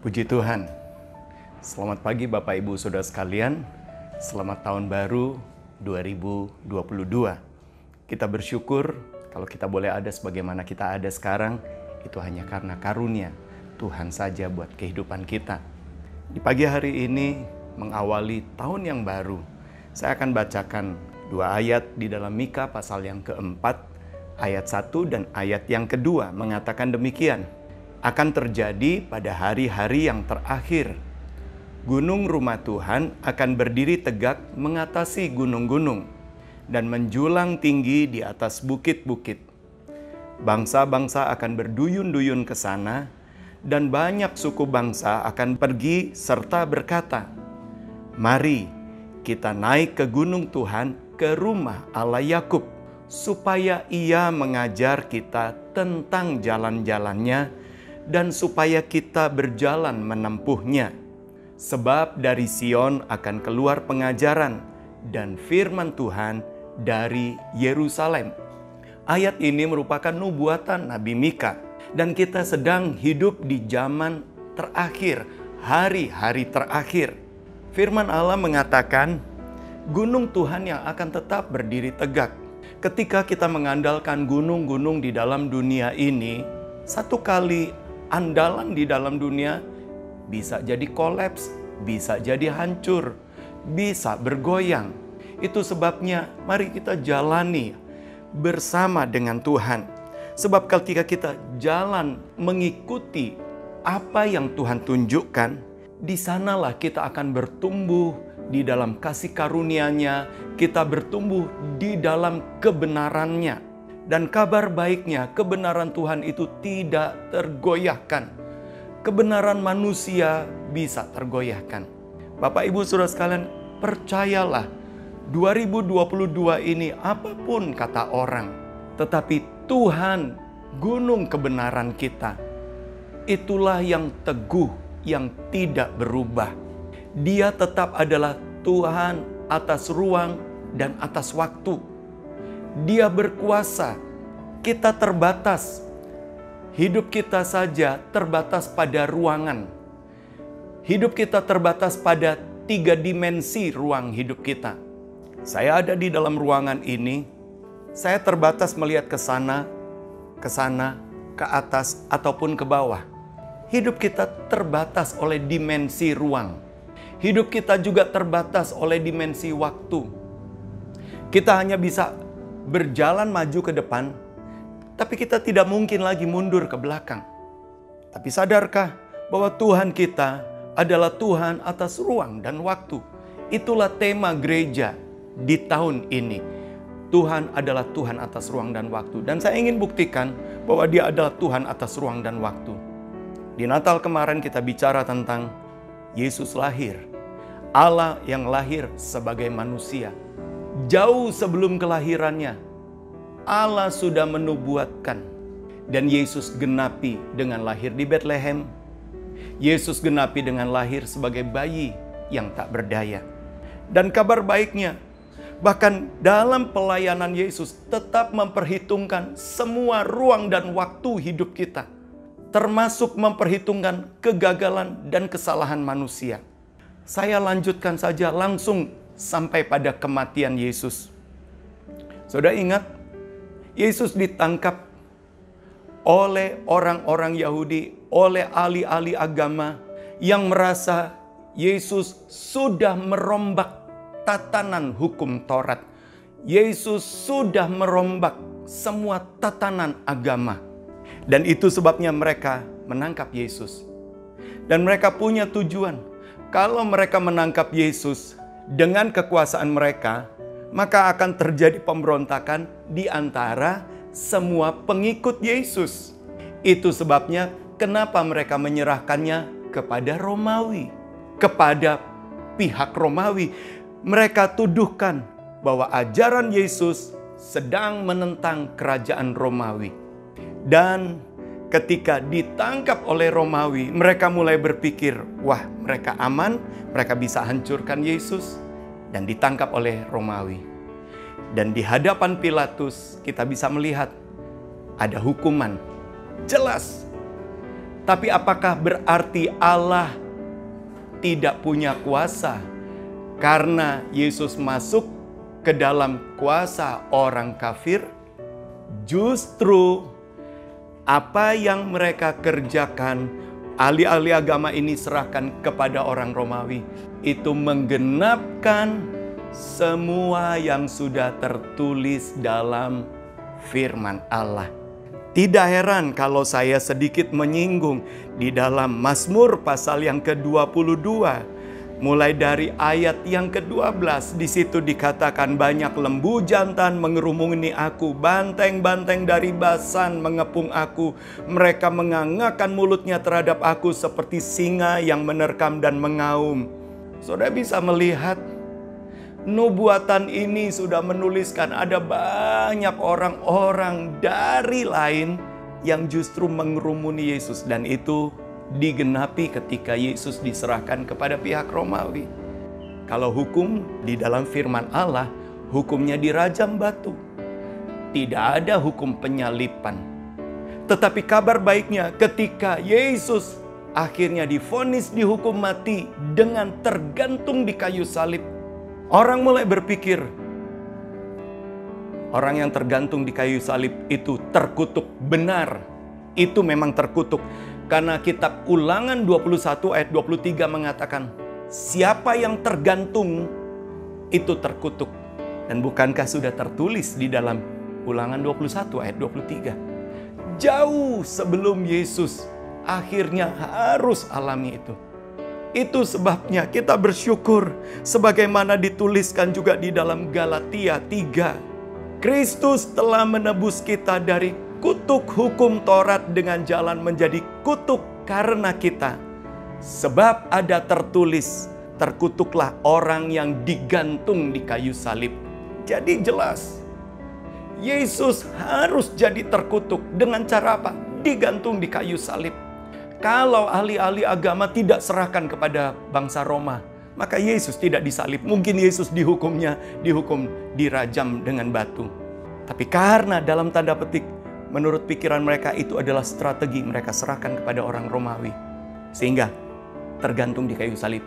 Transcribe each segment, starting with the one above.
Puji Tuhan. Selamat pagi Bapak Ibu Saudara sekalian. Selamat tahun baru 2022. Kita bersyukur kalau kita boleh ada sebagaimana kita ada sekarang, itu hanya karena karunia Tuhan saja buat kehidupan kita. Di pagi hari ini mengawali tahun yang baru, saya akan bacakan 2 ayat di dalam Mika pasal yang keempat, ayat 1 dan ayat yang kedua mengatakan demikian. Akan terjadi pada hari-hari yang terakhir, gunung rumah Tuhan akan berdiri tegak mengatasi gunung-gunung dan menjulang tinggi di atas bukit-bukit. Bangsa-bangsa akan berduyun-duyun ke sana, dan banyak suku bangsa akan pergi serta berkata, "Mari kita naik ke gunung Tuhan, ke rumah Allah Yakub, supaya Ia mengajar kita tentang jalan-jalannya, dan supaya kita berjalan menempuhnya. Sebab dari Sion akan keluar pengajaran dan firman Tuhan dari Yerusalem." Ayat ini merupakan nubuatan Nabi Mika, dan kita sedang hidup di zaman terakhir, hari-hari terakhir. Firman Allah mengatakan, gunung Tuhan yang akan tetap berdiri tegak. Ketika kita mengandalkan gunung-gunung di dalam dunia ini, satu kali andalan di dalam dunia bisa jadi kolaps, bisa jadi hancur, bisa bergoyang. Itu sebabnya mari kita jalani bersama dengan Tuhan. Sebab ketika kita jalan mengikuti apa yang Tuhan tunjukkan, di sanalah kita akan bertumbuh di dalam kasih karunia-Nya, kita bertumbuh di dalam kebenaran-Nya. Dan kabar baiknya, kebenaran Tuhan itu tidak tergoyahkan. Kebenaran manusia bisa tergoyahkan. Bapak Ibu Saudara sekalian, percayalah, 2022 ini apapun kata orang, tetapi Tuhan, gunung kebenaran kita, itulah yang teguh, yang tidak berubah. Dia tetap adalah Tuhan atas ruang dan atas waktu. Dia berkuasa, kita terbatas. Hidup kita saja terbatas pada ruangan. Hidup kita terbatas pada 3 dimensi ruang hidup kita. Saya ada di dalam ruangan ini, saya terbatas melihat ke sana, ke atas, ataupun ke bawah. Hidup kita terbatas oleh dimensi ruang. Hidup kita juga terbatas oleh dimensi waktu. Kita hanya bisa berjalan maju ke depan, tapi kita tidak mungkin lagi mundur ke belakang. Tapi sadarkah bahwa Tuhan kita adalah Tuhan atas ruang dan waktu? Itulah tema gereja di tahun ini. Tuhan adalah Tuhan atas ruang dan waktu. Dan saya ingin buktikan bahwa Dia adalah Tuhan atas ruang dan waktu. Di Natal kemarin kita bicara tentang Yesus lahir. Allah yang lahir sebagai manusia. Jauh sebelum kelahirannya, Allah sudah menubuatkan. Dan Yesus genapi dengan lahir di Betlehem. Yesus genapi dengan lahir sebagai bayi yang tak berdaya. Dan kabar baiknya, bahkan dalam pelayanan Yesus tetap memperhitungkan semua ruang dan waktu hidup kita. Termasuk memperhitungkan kegagalan dan kesalahan manusia. Saya lanjutkan saja langsung sampai pada kematian Yesus. Saudara ingat, Yesus ditangkap oleh orang-orang Yahudi, oleh ahli-ahli agama yang merasa Yesus sudah merombak tatanan hukum Taurat. Yesus sudah merombak semua tatanan agama. Dan itu sebabnya mereka menangkap Yesus. Dan mereka punya tujuan. Kalau mereka menangkap Yesus dengan kekuasaan mereka, maka akan terjadi pemberontakan di antara semua pengikut Yesus. Itu sebabnya kenapa mereka menyerahkannya kepada Romawi, kepada pihak Romawi. Mereka tuduhkan bahwa ajaran Yesus sedang menentang kerajaan Romawi. Dan ketika ditangkap oleh Romawi, mereka mulai berpikir, wah, mereka aman, mereka bisa hancurkan Yesus, dan ditangkap oleh Romawi. Dan di hadapan Pilatus kita bisa melihat ada hukuman jelas. Tapi apakah berarti Allah tidak punya kuasa? Karena Yesus masuk ke dalam kuasa orang kafir, justru apa yang mereka kerjakan, ahli-ahli agama ini serahkan kepada orang Romawi, itu menggenapkan semua yang sudah tertulis dalam firman Allah. Tidak heran kalau saya sedikit menyinggung di dalam Mazmur pasal yang ke-22. Mulai dari ayat yang ke-12, di situ dikatakan banyak lembu jantan mengerumuni aku, banteng-banteng dari Basan mengepung aku. Mereka mengangakkan mulutnya terhadap aku seperti singa yang menerkam dan mengaum. Saudara bisa melihat, nubuatan ini sudah menuliskan ada banyak orang-orang dari lain yang justru mengerumuni Yesus, dan itu digenapi ketika Yesus diserahkan kepada pihak Romawi. Kalau hukum di dalam firman Allah, hukumnya dirajam batu. Tidak ada hukum penyalipan. Tetapi kabar baiknya ketika Yesus akhirnya divonis dihukum mati dengan tergantung di kayu salib, orang mulai berpikir, orang yang tergantung di kayu salib itu terkutuk. Benar, itu memang terkutuk. Karena kitab Ulangan 21 ayat 23 mengatakan, siapa yang tergantung itu terkutuk. Dan bukankah sudah tertulis di dalam Ulangan 21 ayat 23? Jauh sebelum Yesus akhirnya harus alami itu. Itu sebabnya kita bersyukur sebagaimana dituliskan juga di dalam Galatia 3. Kristus telah menebus kita dari kutuk hukum Taurat dengan jalan menjadi kutuk karena kita. Sebab ada tertulis, terkutuklah orang yang digantung di kayu salib. Jadi jelas, Yesus harus jadi terkutuk. Dengan cara apa? Digantung di kayu salib. Kalau ahli-ahli agama tidak serahkan kepada bangsa Roma, maka Yesus tidak disalib. Mungkin Yesus dihukum dirajam dengan batu. Tapi karena dalam tanda petik, menurut pikiran mereka itu adalah strategi, mereka serahkan kepada orang Romawi. Sehingga tergantung di kayu salib.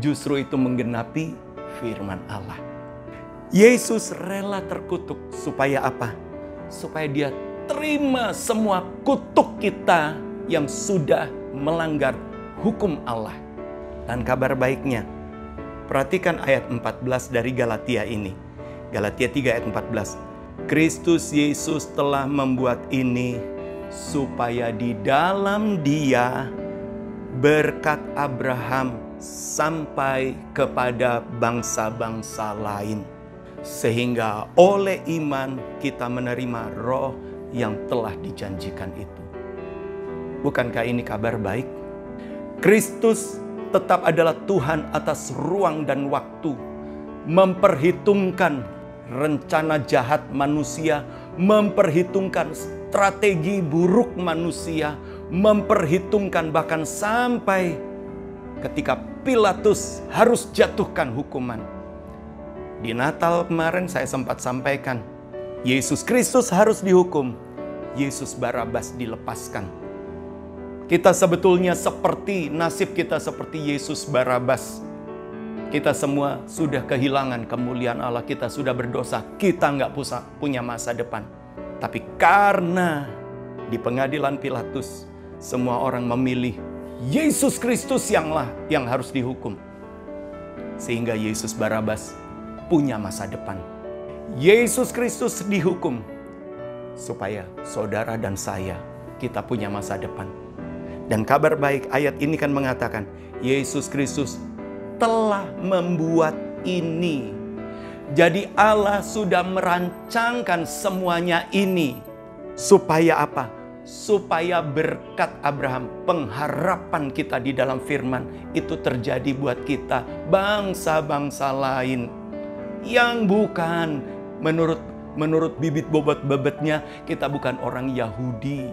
Justru itu menggenapi firman Allah. Yesus rela terkutuk supaya apa? Supaya dia terima semua kutuk kita yang sudah melanggar hukum Allah. Dan kabar baiknya, perhatikan ayat 14 dari Galatia ini. Galatia 3 ayat 14. Kristus Yesus telah membuat ini supaya di dalam Dia berkat Abraham sampai kepada bangsa-bangsa lain. Sehingga oleh iman kita menerima roh yang telah dijanjikan itu. Bukankah ini kabar baik? Kristus tetap adalah Tuhan atas ruang dan waktu. Memperhitungkan rencana jahat manusia, memperhitungkan strategi buruk manusia, memperhitungkan bahkan sampai ketika Pilatus harus jatuhkan hukuman. Di Natal kemarin saya sempat sampaikan, Yesus Kristus harus dihukum, Yesus Barabas dilepaskan. Kita sebetulnya nasib kita seperti Yesus Barabas. Kita semua sudah kehilangan kemuliaan Allah, kita sudah berdosa, kita nggak punya masa depan. Tapi karena di pengadilan Pilatus, semua orang memilih Yesus Kristus yang harus dihukum. Sehingga Yesus Barabas punya masa depan. Yesus Kristus dihukum supaya saudara dan saya, kita punya masa depan. Dan kabar baik ayat ini kan mengatakan, Yesus Kristus telah membuat ini. Jadi Allah sudah merancangkan semuanya ini. Supaya apa? Supaya berkat Abraham, pengharapan kita di dalam firman, itu terjadi buat kita, bangsa-bangsa lain. Yang bukan menurut bibit bobot bebetnya, kita bukan orang Yahudi.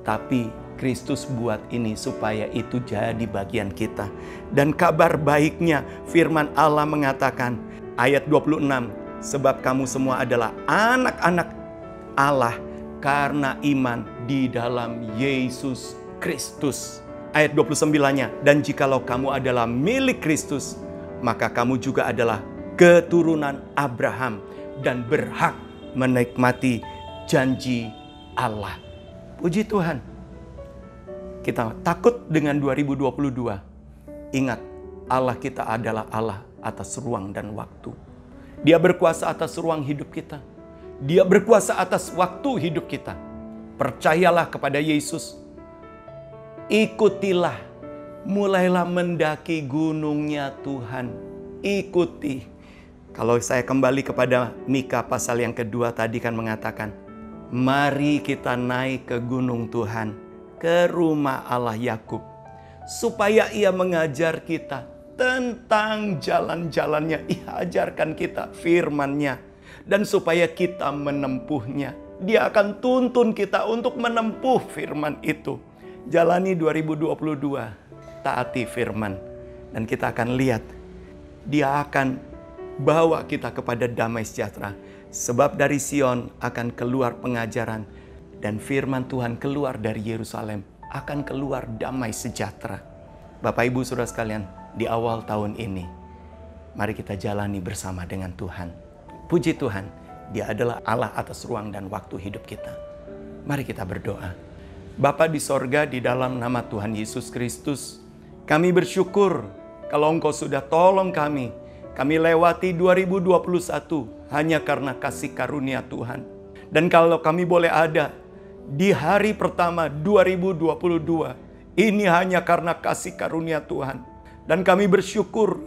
Tapi Kristus buat ini supaya itu jadi bagian kita. Dan kabar baiknya firman Allah mengatakan ayat 26, sebab kamu semua adalah anak-anak Allah karena iman di dalam Yesus Kristus. Ayat 29-nya, dan jikalau kamu adalah milik Kristus, maka kamu juga adalah keturunan Abraham dan berhak menikmati janji Allah. Puji Tuhan. Kita takut dengan 2022. Ingat, Allah kita adalah Allah atas ruang dan waktu. Dia berkuasa atas ruang hidup kita. Dia berkuasa atas waktu hidup kita. Percayalah kepada Yesus. Ikutilah. Mulailah mendaki gunungnya Tuhan. Ikuti. Kalau saya kembali kepada Mika pasal yang kedua tadi kan mengatakan, mari kita naik ke gunung Tuhan, ke rumah Allah Yakub, supaya Ia mengajar kita tentang jalan-jalannya. Ia ajarkan kita firman-Nya. Dan supaya kita menempuhnya. Dia akan tuntun kita untuk menempuh firman itu. Jalani 2022. Taati firman. Dan kita akan lihat. Dia akan bawa kita kepada damai sejahtera. Sebab dari Sion akan keluar pengajaran. Dan firman Tuhan keluar dari Yerusalem. Akan keluar damai sejahtera. Bapak Ibu Saudara sekalian, di awal tahun ini, mari kita jalani bersama dengan Tuhan. Puji Tuhan, Dia adalah Allah atas ruang dan waktu hidup kita. Mari kita berdoa. Bapa di sorga, di dalam nama Tuhan Yesus Kristus, kami bersyukur kalau Engkau sudah tolong kami. Kami lewati 2021 hanya karena kasih karunia Tuhan. Dan kalau kami boleh ada di hari pertama 2022, ini hanya karena kasih karunia Tuhan. Dan kami bersyukur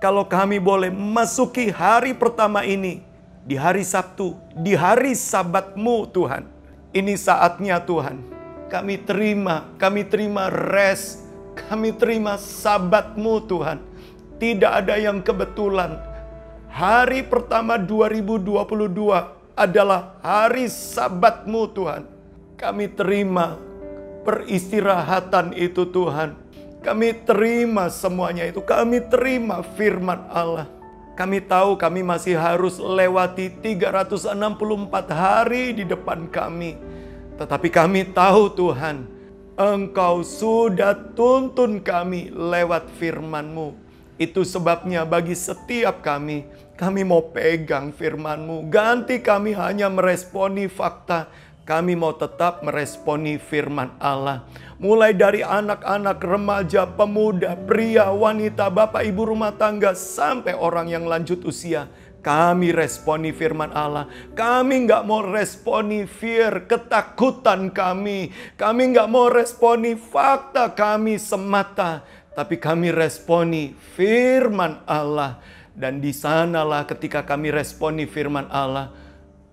kalau kami boleh masuki hari pertama ini, di hari Sabtu, di hari Sabat-Mu Tuhan. Ini saatnya Tuhan, kami terima rest, kami terima Sabat-Mu Tuhan. Tidak ada yang kebetulan. Hari pertama 2022 adalah hari Sabat-Mu Tuhan. Kami terima peristirahatan itu Tuhan. Kami terima semuanya itu. Kami terima firman Allah. Kami tahu kami masih harus lewati 364 hari di depan kami. Tetapi kami tahu Tuhan, Engkau sudah tuntun kami lewat firman-Mu. Itu sebabnya bagi setiap kami mau pegang firman-Mu. Ganti kami hanya meresponi fakta. Kami mau tetap meresponi firman Allah. Mulai dari anak-anak, remaja, pemuda, pria, wanita, bapak, ibu rumah tangga, sampai orang yang lanjut usia. Kami responi firman Allah. Kami nggak mau responi fear, ketakutan kami. Kami nggak mau responi fakta kami semata. Tapi kami responi firman Allah. Dan di sanalah ketika kami responi firman Allah,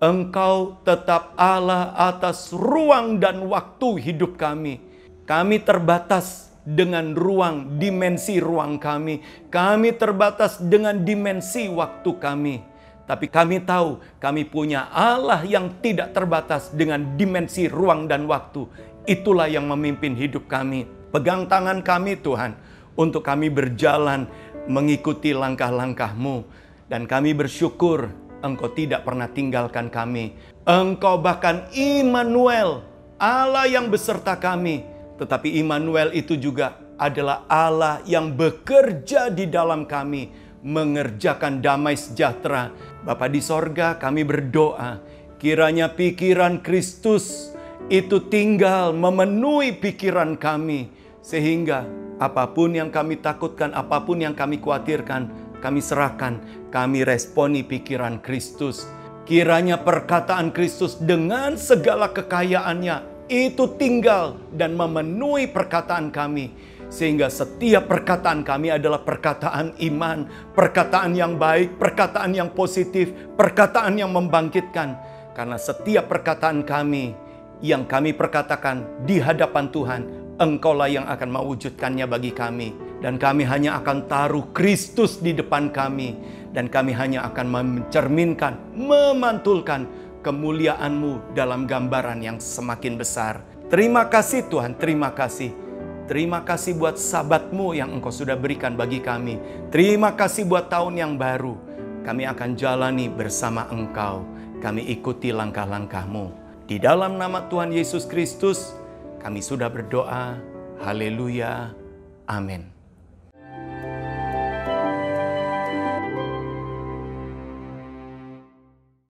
Engkau tetap Allah atas ruang dan waktu hidup kami. Kami terbatas dengan ruang, dimensi ruang kami. Kami terbatas dengan dimensi waktu kami. Tapi kami tahu kami punya Allah yang tidak terbatas dengan dimensi ruang dan waktu. Itulah yang memimpin hidup kami. Pegang tangan kami Tuhan, untuk kami berjalan mengikuti langkah-langkah-Mu. Dan kami bersyukur Engkau tidak pernah tinggalkan kami. Engkau bahkan Immanuel, Allah yang beserta kami. Tetapi Immanuel itu juga adalah Allah yang bekerja di dalam kami, mengerjakan damai sejahtera. Bapa di sorga, kami berdoa, kiranya pikiran Kristus itu tinggal memenuhi pikiran kami. Sehingga apapun yang kami takutkan, apapun yang kami khawatirkan, kami serahkan, kami responi pikiran Kristus. Kiranya perkataan Kristus dengan segala kekayaannya itu tinggal dan memenuhi perkataan kami. Sehingga setiap perkataan kami adalah perkataan iman, perkataan yang baik, perkataan yang positif, perkataan yang membangkitkan. Karena setiap perkataan kami yang kami perkatakan di hadapan Tuhan, Engkaulah yang akan mewujudkannya bagi kami. Dan kami hanya akan taruh Kristus di depan kami. Dan kami hanya akan mencerminkan, memantulkan kemuliaan-Mu dalam gambaran yang semakin besar. Terima kasih Tuhan, terima kasih. Terima kasih buat Sabat-Mu yang Engkau sudah berikan bagi kami. Terima kasih buat tahun yang baru. Kami akan jalani bersama Engkau. Kami ikuti langkah-langkah-Mu. Di dalam nama Tuhan Yesus Kristus, Kami sudah berdoa. Haleluya. Amin.